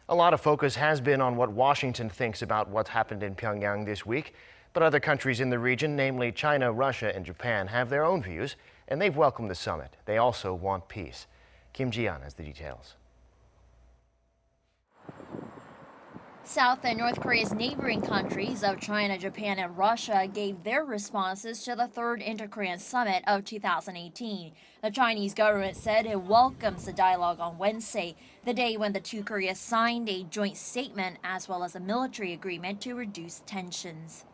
A lot of focus has been on what Washington thinks about what's happened in Pyongyang this week. But other countries in the region, namely China, Russia, and Japan, have their own views, and they've welcomed the summit. They also want peace. Ji-yeon has the details. South and North Korea's neighboring countries of China, Japan, and Russia gave their responses to the third Inter-Korean Summit of 2018. The Chinese government said it welcomes the dialogue on Wednesday, the day when the two Koreas signed a joint statement as well as a military agreement to reduce tensions.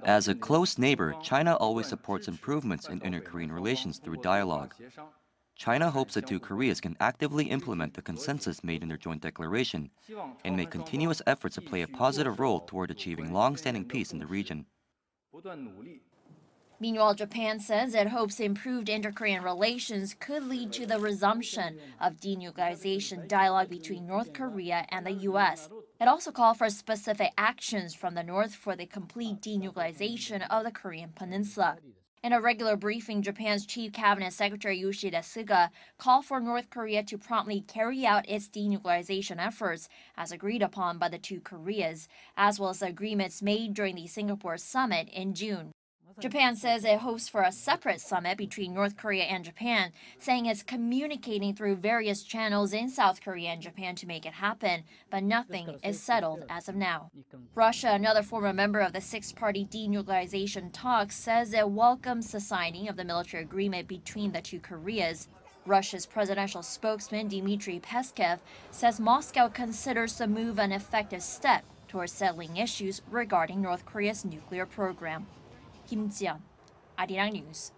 As a close neighbor, China always supports improvements in inter-Korean relations through dialogue. China hopes the two Koreas can actively implement the consensus made in their joint declaration and make continuous efforts to play a positive role toward achieving long-standing peace in the region. Meanwhile, Japan says it hopes improved inter-Korean relations could lead to the resumption of denuclearization dialogue between North Korea and the U.S. It also called for specific actions from the North for the complete denuclearization of the Korean peninsula. In a regular briefing, Japan's Chief Cabinet Secretary Yoshida Suga called for North Korea to promptly carry out its denuclearization efforts as agreed upon by the two Koreas, as well as the agreements made during the Singapore summit in June. Japan says it hopes for a separate summit between North Korea and Japan, saying it's communicating through various channels in South Korea and Japan to make it happen, but nothing is settled as of now. Russia, another former member of the six-party denuclearization talks, says it welcomes the signing of the military agreement between the two Koreas. Russia's presidential spokesman Dmitry Peskov says Moscow considers the move an effective step towards settling issues regarding North Korea's nuclear program. Ji-yeon, Arirang News.